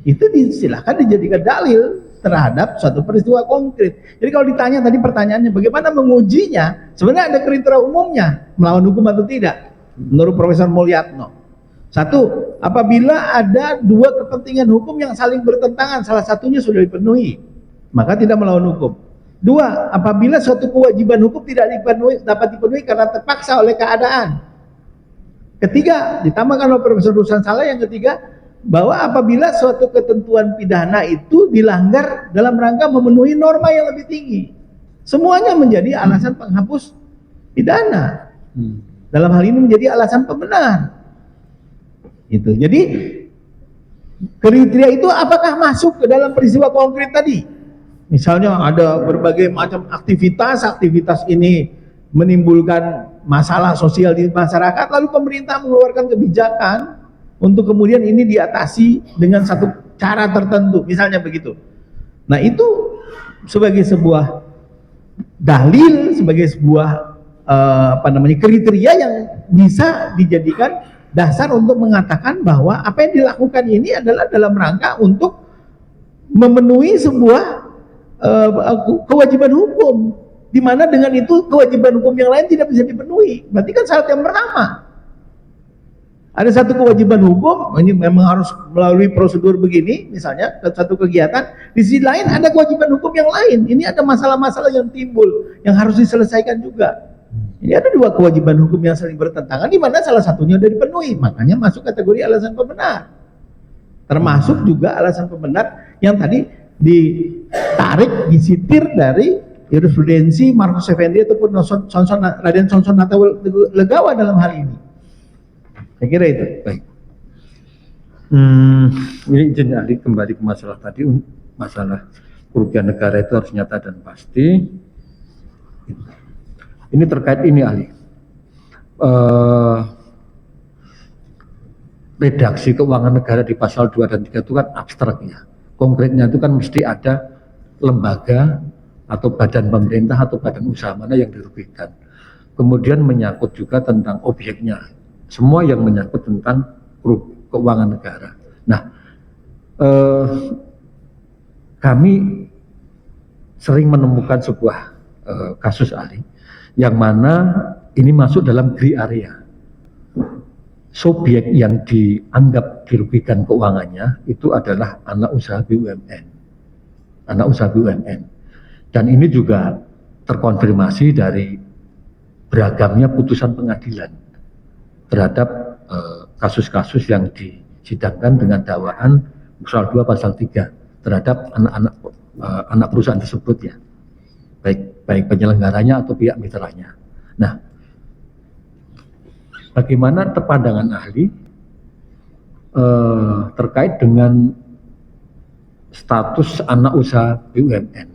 Itu silahkan dijadikan dalil terhadap suatu peristiwa konkret. Jadi kalau ditanya tadi pertanyaannya bagaimana mengujinya, sebenarnya ada kriteria umumnya, melawan hukum atau tidak. Menurut Profesor Mulyatno, satu, apabila ada dua kepentingan hukum yang saling bertentangan, salah satunya sudah dipenuhi, maka tidak melawan hukum. Dua, apabila suatu kewajiban hukum tidak dapat dipenuhi karena terpaksa oleh keadaan. Ketiga, ditambahkan oleh Profesor Ruslan Saleh yang ketiga, bahwa apabila suatu ketentuan pidana itu dilanggar dalam rangka memenuhi norma yang lebih tinggi, semuanya menjadi alasan penghapus pidana. Dalam hal ini menjadi alasan pembenar. Itu. Jadi kriteria itu apakah masuk ke dalam peristiwa konkret tadi? Misalnya ada berbagai macam aktivitas ini menimbulkan masalah sosial di masyarakat, lalu pemerintah mengeluarkan kebijakan untuk kemudian ini diatasi dengan satu cara tertentu, misalnya begitu. Nah itu sebagai sebuah dalil, sebagai sebuah kriteria yang bisa dijadikan dasar untuk mengatakan bahwa apa yang dilakukan ini adalah dalam rangka untuk memenuhi sebuah kewajiban hukum, di mana dengan itu kewajiban hukum yang lain tidak bisa dipenuhi. Berarti kan syarat yang pertama. Ada satu kewajiban hukum, ini memang harus melalui prosedur begini, misalnya satu kegiatan. Di sisi lain ada kewajiban hukum yang lain. Ini ada masalah-masalah yang timbul yang harus diselesaikan juga. Ini ada dua kewajiban hukum yang saling bertentangan, di mana salah satunya sudah dipenuhi, makanya masuk kategori alasan pembenar. Termasuk juga alasan pembenar yang tadi ditarik, disitir dari jurisprudensi Marcus Effendi ataupun Raden Sonson Legawa dalam hal ini. Saya kira itu. Baik. Ini izin ahli kembali ke masalah tadi, masalah kerugian negara itu harus nyata dan pasti. Ini terkait ini ahli, redaksi keuangan negara di pasal 2 dan 3 itu kan abstrak ya. Konkretnya itu kan mesti ada lembaga atau badan pemerintah atau badan usaha mana yang dirugikan. Kemudian menyangkut juga tentang objeknya, semua yang menyangkut tentang keuangan negara. Nah, kami sering menemukan sebuah kasus ahli yang mana ini masuk dalam gray area. Subjek yang dianggap dirugikan keuangannya itu adalah anak usaha BUMN. Anak usaha BUMN. Dan ini juga terkonfirmasi dari beragamnya putusan pengadilan terhadap kasus-kasus yang disidangkan dengan dakwaan pasal 2 pasal 3 terhadap anak perusahaan tersebut ya. Baik penyelenggaranya atau pihak mitranya. Nah, bagaimana pandangan ahli terkait dengan status anak usaha BUMN?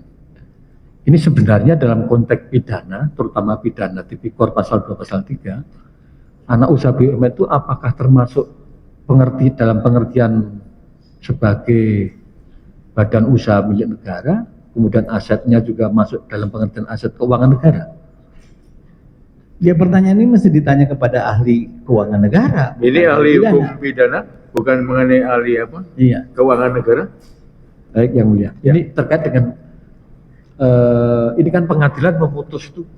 Ini sebenarnya dalam konteks pidana, terutama pidana tipikor pasal 2 pasal 3, anak usaha BUMN itu apakah termasuk dalam pengertian sebagai badan usaha milik negara, kemudian asetnya juga masuk dalam pengertian aset keuangan negara? Ya pertanyaan ini mesti ditanya kepada ahli keuangan negara. Ini ahli hukum pidana, bukan mengenai ahli apa? Iya. Keuangan negara. Baik yang mulia. Ya. Ini terkait dengan ini kan pengadilan memutus itu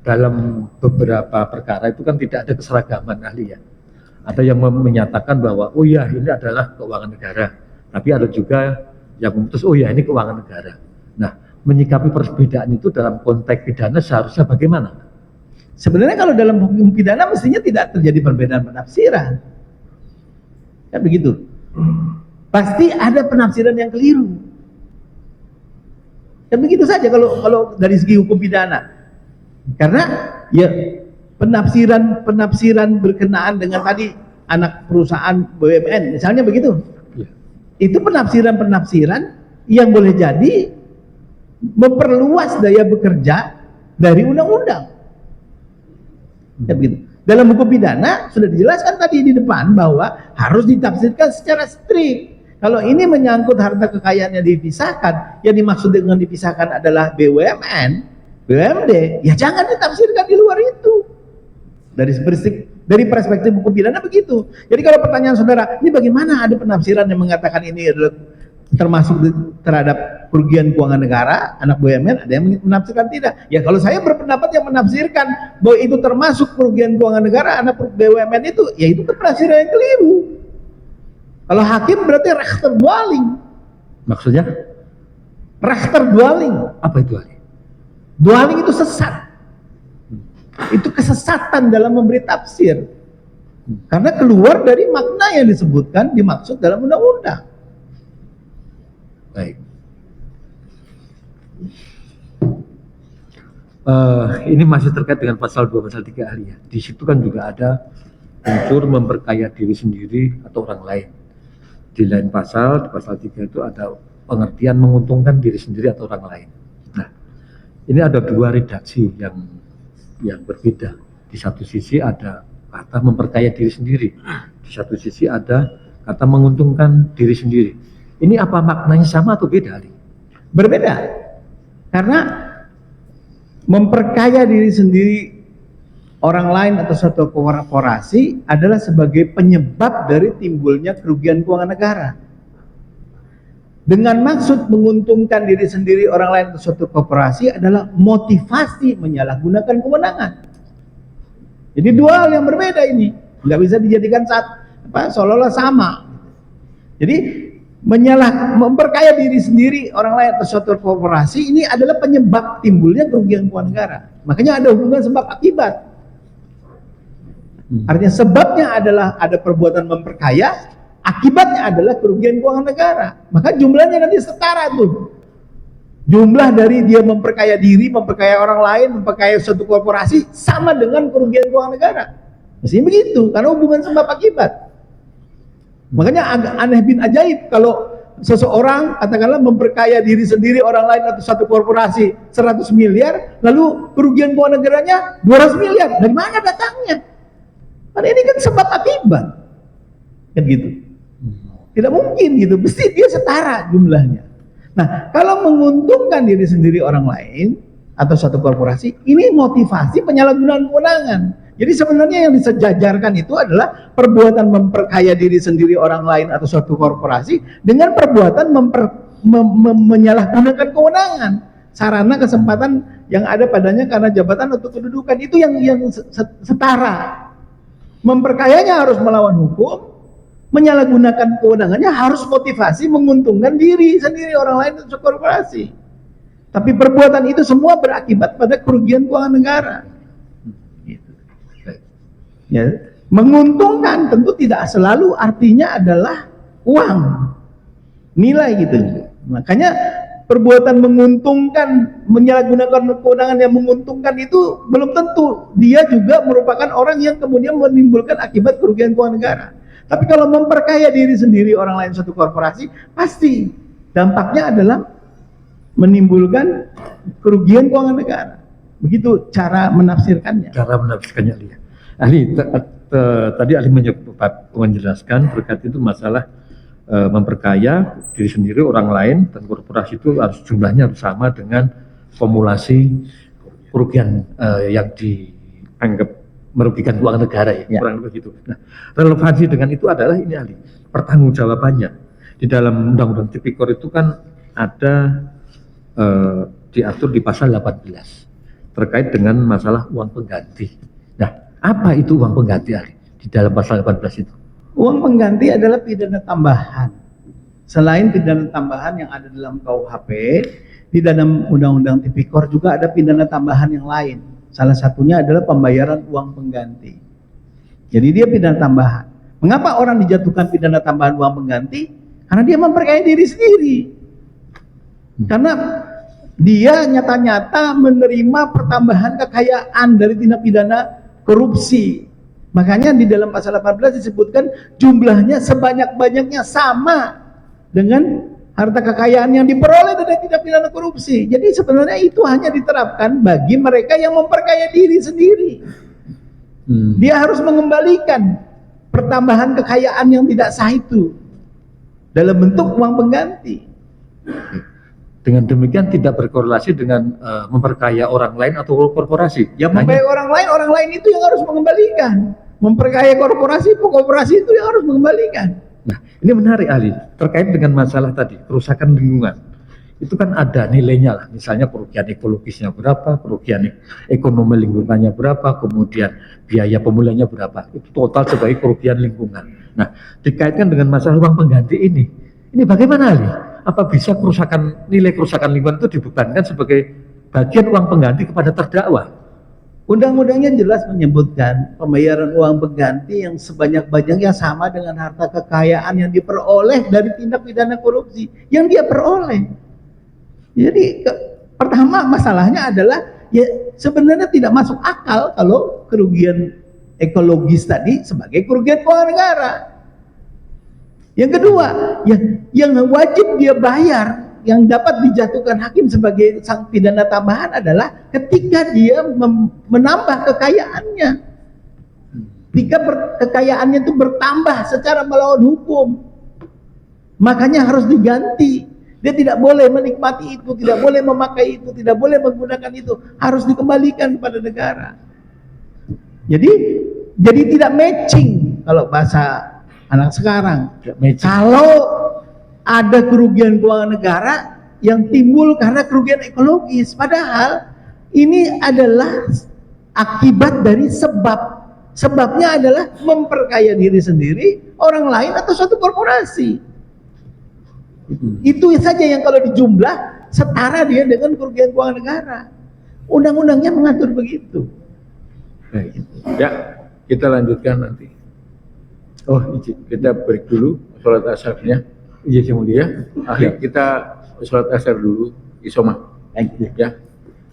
dalam beberapa perkara itu kan tidak ada keseragaman ahli ya. Ada yang menyatakan bahwa oh ya ini adalah keuangan negara, tapi ada juga yang memutus oh ya ini keuangan negara. Nah, menyikapi perbedaan itu dalam konteks pidana seharusnya bagaimana? Sebenarnya kalau dalam hukum pidana mestinya tidak terjadi perbedaan penafsiran. Kan begitu. Pasti ada penafsiran yang keliru. Dan begitu saja kalau dari segi hukum pidana. Karena ya penafsiran berkenaan dengan tadi anak perusahaan BUMN misalnya begitu. Ya. Itu penafsiran yang boleh jadi memperluas daya bekerja dari undang-undang. Ya begitu. Dalam hukum pidana sudah dijelaskan tadi di depan bahwa harus ditafsirkan secara strict. Kalau ini menyangkut harta kekayaannya dipisahkan, yang dimaksud dengan dipisahkan adalah BUMN, BUMD, ya jangan ditafsirkan di luar itu. Dari perspektif hukum pidana begitu. Jadi kalau pertanyaan saudara, ini bagaimana ada penafsiran yang mengatakan ini adalah termasuk terhadap kerugian keuangan negara, anak BUMN, ada yang menafsirkan tidak. Ya kalau saya berpendapat yang menafsirkan bahwa itu termasuk kerugian keuangan negara, anak BUMN itu, ya itu penafsiran yang keliru. Kalau hakim berarti rechter dwaling. Maksudnya Rechter dwaling. apa itu ahli? Dwaling itu sesat. Itu kesesatan dalam memberi tafsir. Karena keluar dari makna yang disebutkan dimaksud dalam undang-undang. Baik. Ini masih terkait dengan pasal 2, pasal 3 ahli ya. Di situ kan juga ada unsur memperkaya diri sendiri atau orang lain. Di lain pasal, di pasal 3 itu ada pengertian menguntungkan diri sendiri atau orang lain. Nah, ini ada dua redaksi yang berbeda. Di satu sisi ada kata memperkaya diri sendiri. Di satu sisi ada kata menguntungkan diri sendiri. Ini apa maknanya sama atau beda, Ali? Berbeda. Karena memperkaya diri sendiri orang lain atau suatu korporasi adalah sebagai penyebab dari timbulnya kerugian keuangan negara. Dengan maksud menguntungkan diri sendiri orang lain atau suatu korporasi adalah motivasi menyalahgunakan kewenangan. Jadi dua hal yang berbeda ini, nggak bisa dijadikan seolah-olah sama. Jadi memperkaya diri sendiri orang lain atau suatu korporasi ini adalah penyebab timbulnya kerugian keuangan negara. Makanya ada hubungan sebab akibat. Artinya sebabnya adalah ada perbuatan memperkaya, akibatnya adalah kerugian keuangan negara. Maka jumlahnya nanti setara tuh. Jumlah dari dia memperkaya diri, memperkaya orang lain, memperkaya suatu korporasi sama dengan kerugian keuangan negara. Mestinya begitu, karena hubungan sebab akibat. Makanya agak aneh bin ajaib kalau seseorang katakanlah memperkaya diri sendiri, orang lain atau satu korporasi 100 miliar, lalu kerugian keuangan negaranya 200 miliar. Dari mana datangnya? Karena ini kan sebab akibat. Kan gitu. Tidak mungkin gitu, mesti dia setara jumlahnya. Nah, kalau menguntungkan diri sendiri orang lain atau satu korporasi, ini motivasi penyalahgunaan kewenangan. Jadi sebenarnya yang disejajarkan itu adalah perbuatan memperkaya diri sendiri orang lain atau suatu korporasi dengan perbuatan menyalahgunakan kewenangan, sarana kesempatan yang ada padanya karena jabatan atau kedudukan, itu yang setara. Memperkayanya harus melawan hukum, menyalahgunakan kewenangannya harus motivasi menguntungkan diri sendiri orang lain atau korporasi. Tapi perbuatan itu semua berakibat pada kerugian keuangan negara. Ya, menguntungkan tentu tidak selalu artinya adalah uang, nilai gitu. Makanya perbuatan menguntungkan, menyalahgunakan kewenangan yang menguntungkan itu belum tentu dia juga merupakan orang yang kemudian menimbulkan akibat kerugian keuangan negara. Tapi kalau memperkaya diri sendiri orang lain suatu korporasi, pasti dampaknya adalah menimbulkan kerugian keuangan negara. Begitu cara menafsirkannya. Cara menafsirkannya, Ali. Ahli, tadi ahli menjelaskan terkait itu masalah memperkaya diri sendiri orang lain dan korporasi itu harus jumlahnya harus sama dengan kumulasi kerugian yang dianggap merugikan keuangan negara ya, Ya. kurang lebih gitu. Nah, relevansi dengan itu adalah ini ahli, pertanggungjawabannya di dalam Undang-Undang Tipikor itu kan ada diatur di pasal 18 terkait dengan masalah uang pengganti. Nah, apa itu uang pengganti ahli di dalam pasal 18 itu? Uang pengganti adalah pidana tambahan. Selain pidana tambahan yang ada dalam KUHP, di dalam Undang-Undang Tipikor juga ada pidana tambahan yang lain. Salah satunya adalah pembayaran uang pengganti. Jadi dia pidana tambahan. Mengapa orang dijatuhkan pidana tambahan uang pengganti? Karena dia memperkaya diri sendiri. Karena dia nyata-nyata menerima pertambahan kekayaan dari tindak pidana korupsi. Makanya di dalam pasal 18 disebutkan jumlahnya sebanyak-banyaknya sama dengan harta kekayaan yang diperoleh dari tindak pidana korupsi. Jadi sebenarnya itu hanya diterapkan bagi mereka yang memperkaya diri sendiri. Dia harus mengembalikan pertambahan kekayaan yang tidak sah itu dalam bentuk uang pengganti. Dengan demikian tidak berkorelasi dengan memperkaya orang lain atau korporasi. Yang memperkaya orang lain itu yang harus mengembalikan. Memperkaya korporasi itu yang harus mengembalikan. Nah, ini menarik ahli terkait dengan masalah tadi kerusakan lingkungan. Itu kan ada nilainya lah, misalnya kerugian ekologisnya berapa, kerugian ekonomi lingkungannya berapa, kemudian biaya pemulihannya berapa. Itu total sebagai kerugian lingkungan. Nah, dikaitkan dengan masalah uang pengganti ini bagaimana ahli? Apa bisa nilai kerusakan lingkungan itu dibebankan sebagai bagian uang pengganti kepada terdakwa? Undang-undangnya jelas menyebutkan pembayaran uang pengganti yang sebanyak-banyaknya sama dengan harta kekayaan yang diperoleh dari tindak pidana korupsi yang dia peroleh. Jadi pertama masalahnya adalah ya sebenarnya tidak masuk akal kalau kerugian ekologis tadi sebagai kerugian keuangan negara. Yang kedua, yang wajib dia bayar, yang dapat dijatuhkan hakim sebagai sang pidana tambahan adalah ketika dia menambah kekayaannya. Ketika kekayaannya itu bertambah secara melawan hukum, makanya harus diganti. Dia tidak boleh menikmati itu, tidak boleh memakai itu, tidak boleh menggunakan itu, harus dikembalikan kepada negara. Jadi tidak matching kalau bahasa anak sekarang. Kalau ada kerugian keuangan negara yang timbul karena kerugian ekologis, padahal ini adalah akibat dari sebabnya adalah memperkaya diri sendiri, orang lain atau suatu korporasi. Itu saja yang kalau dijumlah setara dia dengan kerugian keuangan negara. Undang-undangnya mengatur begitu. Baik. Ya, kita lanjutkan nanti. Oh, kita break dulu sholat asarnya. Iya, yang mulia. Ahli kita sholat asar dulu, isomah. Baik. Ya.